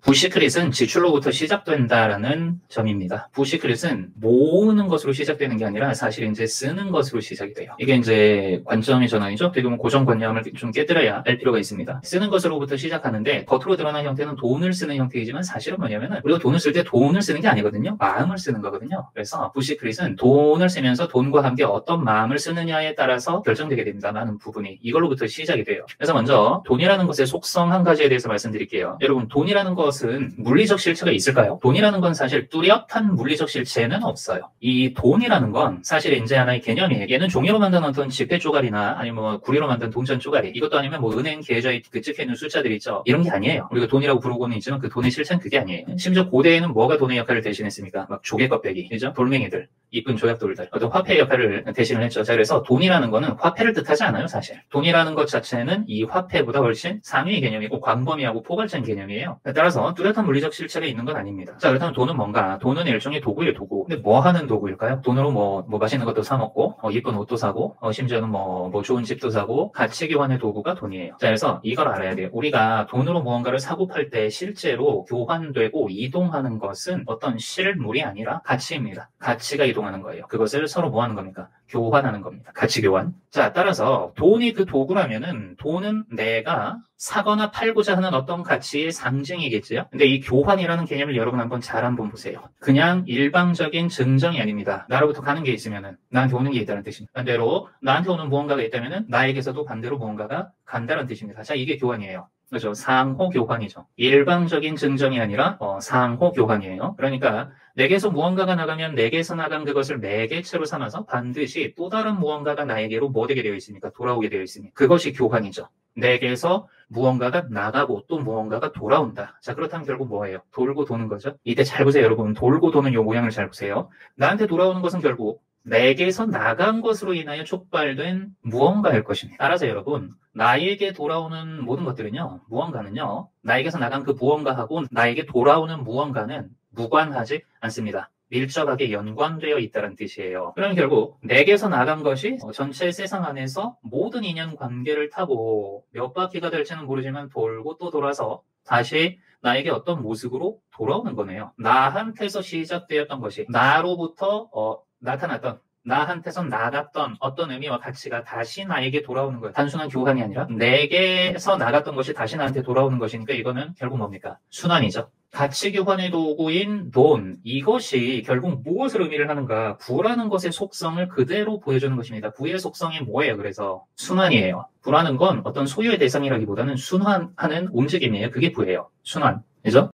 부시크릿은 지출로부터 시작된다라는 점입니다. 부시크릿은 모으는 것으로 시작되는 게 아니라 사실 이제 쓰는 것으로 시작이 돼요. 이게 이제 관점의 전환이죠. 어떻게 보면 고정관념을 좀 깨뜨려야 할 필요가 있습니다. 쓰는 것으로부터 시작하는데 겉으로 드러난 형태는 돈을 쓰는 형태이지만 사실은 뭐냐면은 우리가 돈을 쓸 때 돈을 쓰는 게 아니거든요. 마음을 쓰는 거거든요. 그래서 부시크릿은 돈을 쓰면서 돈과 함께 어떤 마음을 쓰느냐에 따라서 결정되게 됩니다라는 부분이 이걸로부터 시작이 돼요. 그래서 먼저 돈이라는 것의 속성 한 가지에 대해서 말씀드릴게요. 여러분, 돈이라는 것은 물리적 실체가 있을까요? 돈이라는 건 사실 뚜렷한 물리적 실체는 없어요. 이 돈이라는 건 사실 이제 하나의 개념이에요. 얘는 종이로 만든 어떤 지폐 쪼가리나 아니면 뭐 구리로 만든 동전 쪼가리, 이것도 아니면 뭐 은행 계좌에 찍혀있는 숫자들 있죠. 이런 게 아니에요. 우리가 돈이라고 부르고는 있지만 그 돈의 실체는 그게 아니에요. 심지어 고대에는 뭐가 돈의 역할을 대신했습니까? 막 조개 껍데기, 그죠? 돌멩이들, 이쁜 조약돌들, 어떤 화폐의 역할을 대신을 했죠. 자, 그래서 돈이라는 거는 화폐를 뜻하지 않아요, 사실. 돈이라는 것 자체는 이 화폐보다 훨씬 상위의 개념이고 광범위하고 포괄적인 개념이에요. 따라서 뚜렷한 물리적 실체가 있는 건 아닙니다. 자, 그렇다면 돈은 뭔가? 돈은 일종의 도구예요, 도구. 근데 뭐 하는 도구일까요? 돈으로 뭐 맛있는 것도 사 먹고, 이쁜 옷도 사고, 심지어는 뭐 좋은 집도 사고, 가치 교환의 도구가 돈이에요. 자, 그래서 이걸 알아야 돼요. 우리가 돈으로 무언가를 사고 팔 때 실제로 교환되고 이동하는 것은 어떤 실물이 아니라 가치입니다. 가치가 이동하는 거예요. 그것을 서로 뭐 하는 겁니까? 교환하는 겁니다. 가치 교환. 자, 따라서 돈이 그 도구라면은 돈은 내가 사거나 팔고자 하는 어떤 가치의 상징이겠지요. 근데 이 교환이라는 개념을 여러분 한번 보세요. 그냥 일방적인 증정이 아닙니다. 나로부터 가는 게 있으면은 나한테 오는 게 있다는 뜻입니다. 반대로 나한테 오는 무언가가 있다면은 나에게서도 반대로 무언가가 간다는 뜻입니다. 자, 이게 교환이에요. 그렇죠. 상호 교환이죠. 일방적인 증정이 아니라 상호 교환이에요. 그러니까 내게서 무언가가 나가면 내게서 나간 그것을 매개체로 삼아서 반드시 또 다른 무언가가 나에게로 뭐 되게 되어 있습니까? 돌아오게 되어 있습니다. 그것이 교환이죠. 내게서 무언가가 나가고 또 무언가가 돌아온다. 자, 그렇다면 결국 뭐예요? 돌고 도는 거죠. 이때 잘 보세요, 여러분. 돌고 도는 요 모양을 잘 보세요. 나한테 돌아오는 것은 결국 내게서 나간 것으로 인하여 촉발된 무언가일 것입니다. 따라서 여러분, 나에게 돌아오는 모든 것들은요, 무언가는요, 나에게서 나간 그 무언가하고 나에게 돌아오는 무언가는 무관하지 않습니다. 밀접하게 연관되어 있다는 뜻이에요. 그럼 결국 내게서 나간 것이 전체 세상 안에서 모든 인연관계를 타고 몇 바퀴가 될지는 모르지만 돌고 또 돌아서 다시 나에게 어떤 모습으로 돌아오는 거네요. 나한테서 시작되었던 것이 나로부터 나타났던, 나한테서 나갔던 어떤 의미와 가치가 다시 나에게 돌아오는 거예요. 단순한 교환이 아니라 내게서 나갔던 것이 다시 나한테 돌아오는 것이니까 이거는 결국 뭡니까? 순환이죠. 가치 교환의 도구인 돈, 이것이 결국 무엇을 의미를 하는가? 부라는 것의 속성을 그대로 보여주는 것입니다. 부의 속성이 뭐예요? 그래서 순환이에요. 부라는 건 어떤 소유의 대상이라기보다는 순환하는 움직임이에요. 그게 부예요. 순환. 그죠?